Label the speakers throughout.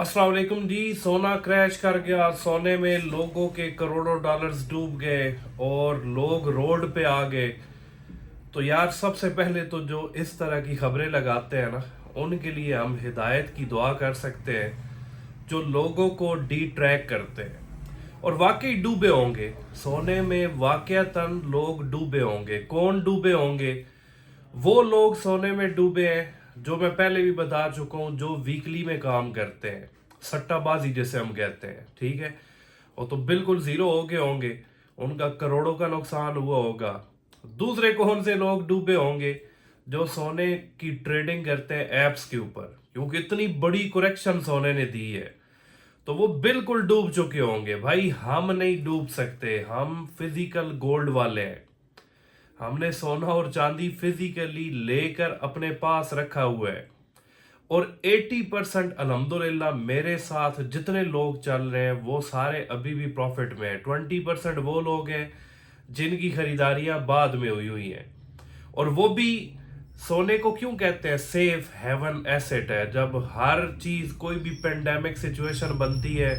Speaker 1: अस्सलाम वालेकुम जी। सोना क्रैश कर गया, सोने में लोगों के करोड़ों डॉलर्स डूब गए और लोग रोड पे आ गए। तो यार सबसे पहले तो जो इस तरह की खबरें लगाते हैं ना, उनके लिए हम हिदायत की दुआ कर सकते हैं, जो लोगों को डी ट्रैक करते हैं और वाकई डूबे होंगे। सोने में वाकयातन लोग डूबे होंगे। कौन डूबे होंगे? वो लोग सोने में डूबे हैं जो मैं पहले भी बता चुका हूँ, जो वीकली में काम करते हैं, सट्टाबाजी जैसे हम कहते हैं, ठीक है। वो तो बिल्कुल जीरो हो गए होंगे, उनका करोड़ों का नुकसान हुआ होगा। दूसरे कौन से लोग डूबे होंगे? जो सोने की ट्रेडिंग करते हैं ऐप्स के ऊपर, क्योंकि इतनी बड़ी करेक्शन सोने ने दी है, तो वो बिल्कुल डूब चुके होंगे। भाई हम नहीं डूब सकते, हम फिजिकल गोल्ड वाले हैं। हमने सोना और चांदी फिजिकली लेकर अपने पास रखा हुआ है और 80% अल्हम्दुलिल्लाह मेरे साथ जितने लोग चल रहे हैं वो सारे अभी भी प्रॉफिट में है। 20% वो लोग हैं जिनकी खरीदारियां बाद में हुई हैं। और वो भी सोने को क्यों कहते हैं सेफ हेवन एसेट है। जब हर चीज, कोई भी पेंडेमिक सिचुएशन बनती है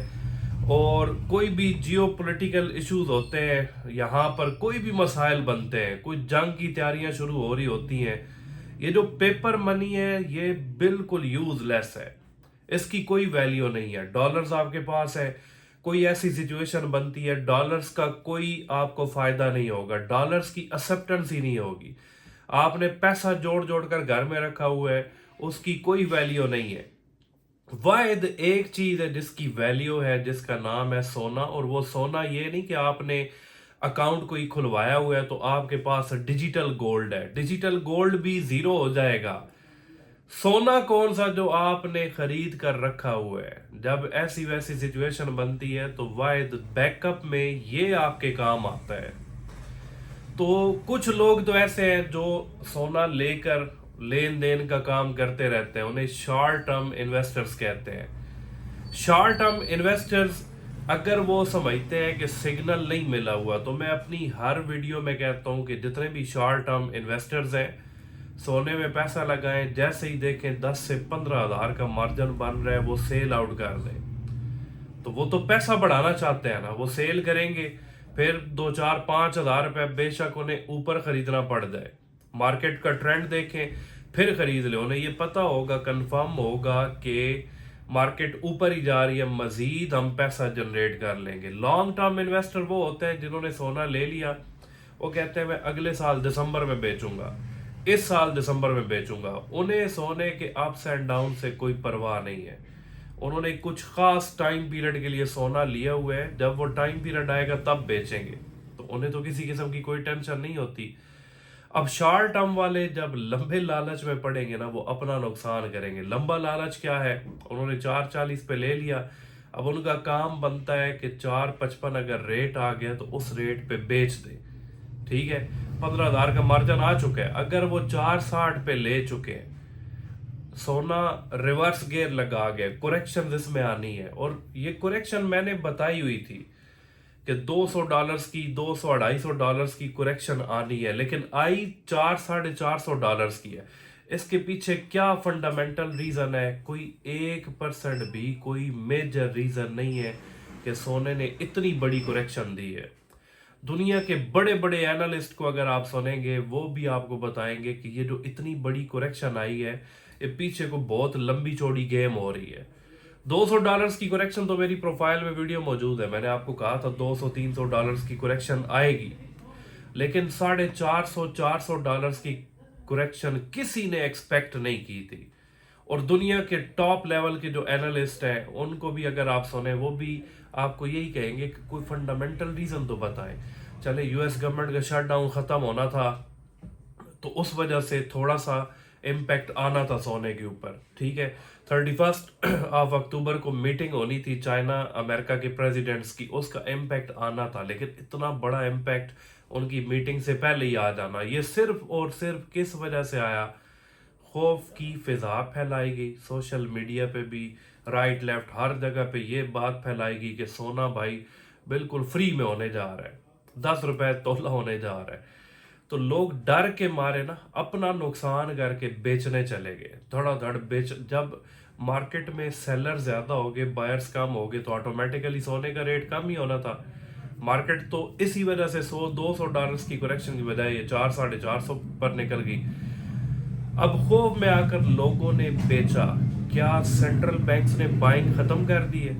Speaker 1: और कोई भी जियो पोलिटिकल इशूज होते हैं, यहाँ पर कोई भी मसाइल बनते हैं, कोई जंग की तैयारियां शुरू हो रही होती हैं, ये जो पेपर मनी है ये बिल्कुल यूजलेस है। इसकी कोई वैल्यू नहीं है। डॉलर्स आपके पास है, कोई ऐसी सिचुएशन बनती है, डॉलर्स का कोई आपको फायदा नहीं होगा, डॉलर्स की एक्सेप्टेंस ही नहीं होगी। आपने पैसा जोड़ जोड़ कर घर में रखा हुआ है, उसकी कोई वैल्यू नहीं है। वाहिद एक चीज है जिसकी वैल्यू है, जिसका नाम है सोना। और वो सोना ये नहीं कि आपने अकाउंट कोई खुलवाया हुआ है तो आपके पास डिजिटल गोल्ड है। डिजिटल गोल्ड भी जीरो हो जाएगा। सोना कौन सा जो आपने खरीद कर रखा हुआ है। जब ऐसी वैसी सिचुएशन बनती है तो वाहिद बैकअप में ये आपके काम आता है। तो कुछ लोग तो ऐसे हैं जो सोना लेकर लेन देन का काम करते रहते हैं, उन्हें शॉर्ट टर्म इन्वेस्टर्स कहते हैं। शॉर्ट टर्म इन्वेस्टर्स अगर वो समझते हैं कि सिग्नल नहीं मिला हुआ, तो मैं अपनी हर वीडियो में कहता हूं कि जितने भी शॉर्ट टर्म इन्वेस्टर्स हैं सोने में पैसा लगाएं, जैसे ही देखें 10 से 15 हज़ार का मार्जिन बन रहा है वो सेल आउट कर दें। तो वो तो पैसा बढ़ाना चाहते हैं ना, वो सेल करेंगे, फिर 2 4 5 हज़ार रुपए बेशक उन्हें ऊपर खरीदना पड़ जाए, मार्केट का ट्रेंड देखें फिर खरीद ले। उन्हें ये पता होगा, कंफर्म होगा कि मार्केट ऊपर ही जा रही है, मजीद हम पैसा जनरेट कर लेंगे। लॉन्ग टर्म इन्वेस्टर वो होते हैं जिन्होंने सोना ले लिया, वो कहते हैं मैं अगले साल दिसंबर में बेचूंगा, इस साल दिसंबर में बेचूंगा। उन्हें सोने के अप्स एंड डाउन से कोई परवाह नहीं है। उन्होंने कुछ खास टाइम पीरियड के लिए सोना लिया हुआ है, जब वो टाइम पीरियड आएगा तब बेचेंगे, तो उन्हें तो किसी किस्म की कोई टेंशन नहीं होती। अब शॉर्ट टर्म वाले जब लंबे लालच में पड़ेंगे ना, वो अपना नुकसान करेंगे। लंबा लालच क्या है? उन्होंने 440 पे ले लिया, अब उनका काम बनता है कि 455 अगर रेट आ गया तो उस रेट पे बेच दे, ठीक है। 15 हज़ार का मार्जिन आ चुका है, अगर वो 460 पे ले चुके हैं, सोना रिवर्स गियर लगा गया, कुरेक्शन इसमें आनी है। और ये कुरेक्शन मैंने बताई हुई थी कि $200 की, 200 $250 की कुरेक्शन आनी है, लेकिन आई 400 $450 की है। इसके पीछे क्या फंडामेंटल रीजन है? कोई 1% भी कोई मेजर रीजन नहीं है कि सोने ने इतनी बड़ी कुरेक्शन दी है। दुनिया के बड़े बड़े एनालिस्ट को अगर आप सुनेंगे, वो भी आपको बताएंगे कि ये जो इतनी बड़ी करेक्शन आई है, ये पीछे को बहुत लंबी चौड़ी गेम हो रही है। $200 की करेक्शन तो मेरी प्रोफाइल में वीडियो मौजूद है, मैंने आपको कहा था $200-300 की करेक्शन आएगी, लेकिन $450 की करेक्शन किसी ने एक्सपेक्ट नहीं की थी। और दुनिया के टॉप लेवल के जो एनालिस्ट हैं उनको भी अगर आप सुने, वो भी आपको यही कहेंगे कि कोई फंडामेंटल रीजन तो बताएं। चले यूएस गवर्नमेंट का शटडाउन खत्म होना था, तो उस वजह से थोड़ा सा इम्पैक्ट आना था सोने के ऊपर, ठीक है। 31 अक्टूबर को मीटिंग होनी थी चाइना अमेरिका के प्रेसिडेंट्स की, उसका इम्पैक्ट आना था, लेकिन इतना बड़ा इम्पैक्ट उनकी मीटिंग से पहले ही आ जाना, ये सिर्फ और सिर्फ किस वजह से आया? खौफ की फिजा फैलाई गई सोशल मीडिया पे भी, राइट लेफ्ट हर जगह पे ये बात फैलाएगी कि सोना भाई बिल्कुल फ्री में होने जा रहा है, ₹10 तोला होने जा रहा है। तो लोग डर के मारे ना अपना नुकसान करके बेचने चले गए, धड़ाधड़ बेच। जब मार्केट में सेलर ज़्यादा हो गए, बायर्स कम हो गए, तो ऑटोमेटिकली सोने का रेट कम ही होना था। मार्केट तो इसी वजह से $100-200 की करेक्शन की बजाय ये 400-450 पर निकल गई। अब खौफ में आकर लोगों ने बेचा। क्या सेंट्रल बैंक्स ने बाइंग खत्म कर दी है?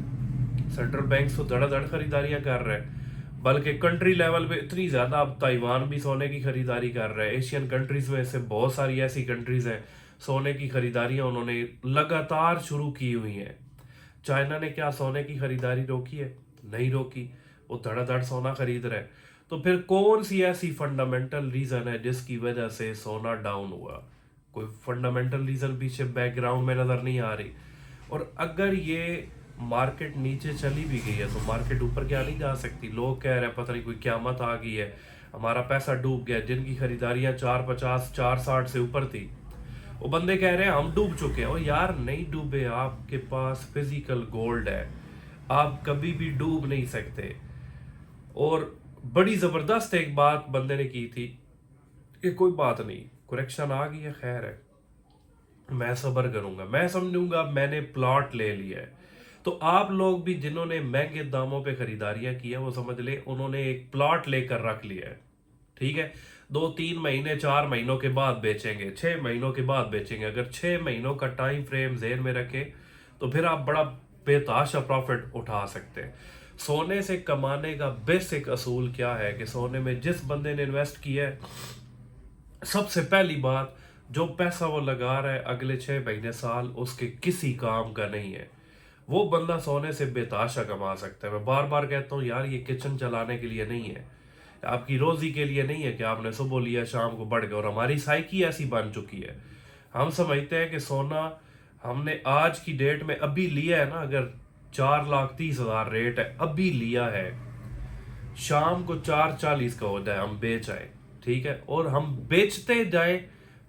Speaker 1: सेंट्रल बैंक्स तो धड़ाधड़ खरीदारियां कर रहे हैं, बल्कि कंट्री लेवल पे इतनी ज्यादा अब ताइवान भी सोने की खरीदारी कर रहा है। एशियन कंट्रीज में से बहुत सारी ऐसी कंट्रीज हैं, सोने की खरीदारियां उन्होंने लगातार शुरू की हुई हैं। चाइना ने क्या सोने की खरीदारी रोकी है? नहीं रोकी, वो धड़ाधड़ सोना खरीद रहा है। तो फिर कौन सी ऐसी फंडामेंटल रीजन है जिसकी वजह से सोना डाउन हुआ? कोई फंडामेंटल रीजन पीछे बैकग्राउंड में नजर नहीं आ रही। और अगर ये मार्केट नीचे चली भी गई है तो मार्केट ऊपर क्या नहीं जा सकती? लोग कह रहे हैं पता नहीं कोई क्यामत आ गई है, हमारा पैसा डूब गया। जिनकी खरीदारियां 450 460 से ऊपर थी, वो बंदे कह रहे हैं हम डूब चुके हैं। ओ यार नहीं डूबे, आपके पास फिजिकल गोल्ड है, आप कभी भी डूब नहीं सकते। और बड़ी जबरदस्त एक बात बंदे ने की थी कि कोई बात नहीं, करेक्शन आ गई है, खैर है, मैं सब्र करूंगा, मैं समझूंगा मैंने प्लॉट ले लिया है। तो आप लोग भी जिन्होंने महंगे दामों पे खरीदारियां की है, वो समझ ले उन्होंने एक प्लॉट लेकर रख लिया है। ठीक है, 2-3 महीने 4 महीनों के बाद बेचेंगे, 6 महीनों के बाद बेचेंगे। अगर 6 महीनों का टाइम फ्रेम जेहन में रखे तो फिर आप बड़ा बेताशा प्रॉफिट उठा सकते हैं। सोने से कमाने का बेसिक असूल क्या है कि सोने में जिस बंदे ने इन्वेस्ट किया है, सबसे पहली बात, जो पैसा वो लगा रहा है अगले 6 महीने साल उसके किसी काम का नहीं है। वो बंदा सोने से बेताशा कमा सकता है। मैं बार बार कहता हूँ यार, ये किचन चलाने के लिए नहीं है, आपकी रोजी के लिए नहीं है कि आपने सुबह लिया शाम को बढ़ गया। और हमारी साइकी ऐसी बन चुकी है, हम समझते हैं कि सोना हमने आज की डेट में अभी लिया है ना, अगर 4,30,000 रेट है, अभी लिया है, शाम को 4:40 का हो जाए हम बेच आए, ठीक है, और हम बेचते जाए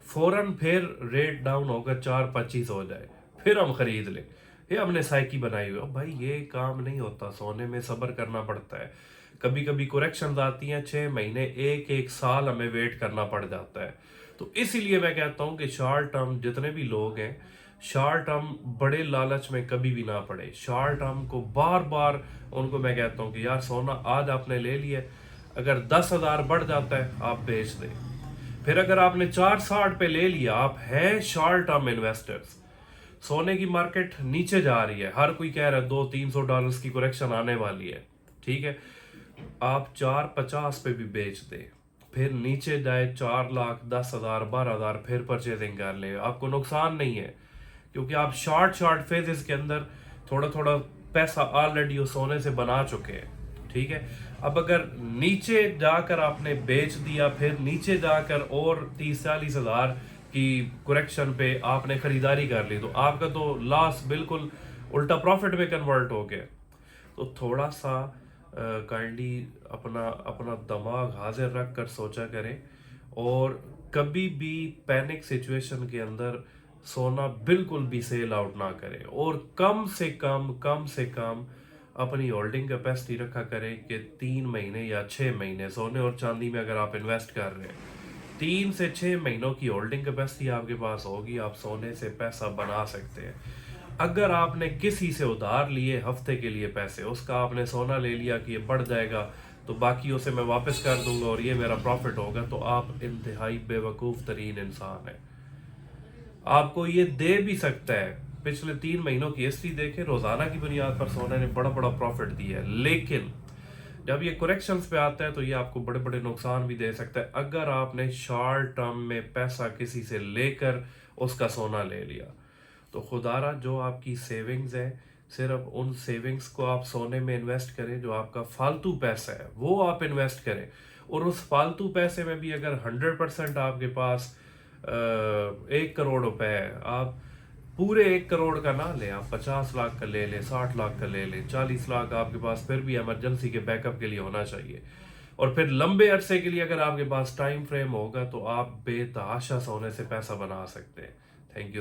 Speaker 1: फौरन फिर रेट डाउन होकर 4:25 हो जाए, फिर हम खरीद लें। ये हमने साइकी बनाई हुई है भाई, ये काम नहीं होता। सोने में सब्र करना पड़ता है। कभी कभी करेक्शन आती हैं, 6 महीने, एक एक साल हमें वेट करना पड़ जाता है। तो इसीलिए मैं कहता हूं कि शॉर्ट टर्म जितने भी लोग हैं, शॉर्ट टर्म बड़े लालच में कभी भी ना पड़े। शॉर्ट टर्म को बार बार उनको मैं कहता हूं कि यार सोना आज आपने ले लिया, अगर 10,000 बढ़ जाता है आप बेच दें। फिर अगर आपने 460 पे ले लिया, आप हैं शॉर्ट टर्म इन्वेस्टर्स, सोने की मार्केट नीचे जा रही है, हर कोई कह रहा है $200-300 की करेक्शन आने वाली है, ठीक है, आप 450 पे भी बेच दे, फिर नीचे जाए 4,10,000 12,000, फिर परचेजिंग कर ले, आपको नुकसान नहीं है। क्योंकि आप शॉर्ट फेजेस के अंदर थोड़ा थोड़ा पैसा ऑलरेडी उस सोने से बना चुके हैं, ठीक है। अब अगर नीचे जाकर आपने बेच दिया, फिर नीचे जाकर और 30-40 हज़ार की करेक्शन पे आपने खरीदारी कर ली, तो आपका तो लॉस बिल्कुल उल्टा प्रॉफिट में कन्वर्ट हो गया। तो थोड़ा सा काइंडली अपना अपना दिमाग हाजिर रख कर सोचा करें, और कभी भी पैनिक सिचुएशन के अंदर सोना बिल्कुल भी सेल आउट ना करें। और कम से कम अपनी होल्डिंग कैपेसिटी रखा करें कि 3 महीने या 6 महीने सोने और चांदी में अगर आप इन्वेस्ट कर रहे हैं, 3 से 6 महीनों की होल्डिंग कैपेसिटी आपके पास होगी, आप सोने से पैसा बना सकते हैं। अगर आपने किसी से उधार लिए हफ्ते के लिए पैसे, उसका आपने सोना ले लिया कि ये बढ़ जाएगा तो बाकी उसे मैं वापस कर दूंगा और ये मेरा प्रॉफिट होगा, तो आप इंतहाई बेवकूफ़ तरीन इंसान है। आपको ये दे भी सकता है, पिछले 3 महीनों की हिस्ट्री देखें, रोजाना की बुनियाद पर सोने ने बड़ा बड़ा प्रॉफिट दिया है। लेकिन जब ये करेक्शंस पे आता है तो ये आपको बड़े बड़े नुकसान भी दे सकता है, अगर आपने शॉर्ट टर्म में पैसा किसी से लेकर उसका सोना ले लिया। तो खुदारा जो आपकी सेविंग्स है, सिर्फ उन सेविंग्स को आप सोने में इन्वेस्ट करें, जो आपका फालतू पैसा है वो आप इन्वेस्ट करें। और उस फालतू पैसे में भी अगर 100% आपके पास 1 करोड़ रुपए है, आप पूरे 1 करोड़ का ना लें, आप 50 लाख का ले लें, 60 लाख का ले लें, 40 लाख आपके पास फिर भी इमरजेंसी के बैकअप के लिए होना चाहिए। और फिर लंबे अरसे के लिए अगर आपके पास टाइम फ्रेम होगा तो आप बेतहाशा सोने से पैसा बना सकते हैं।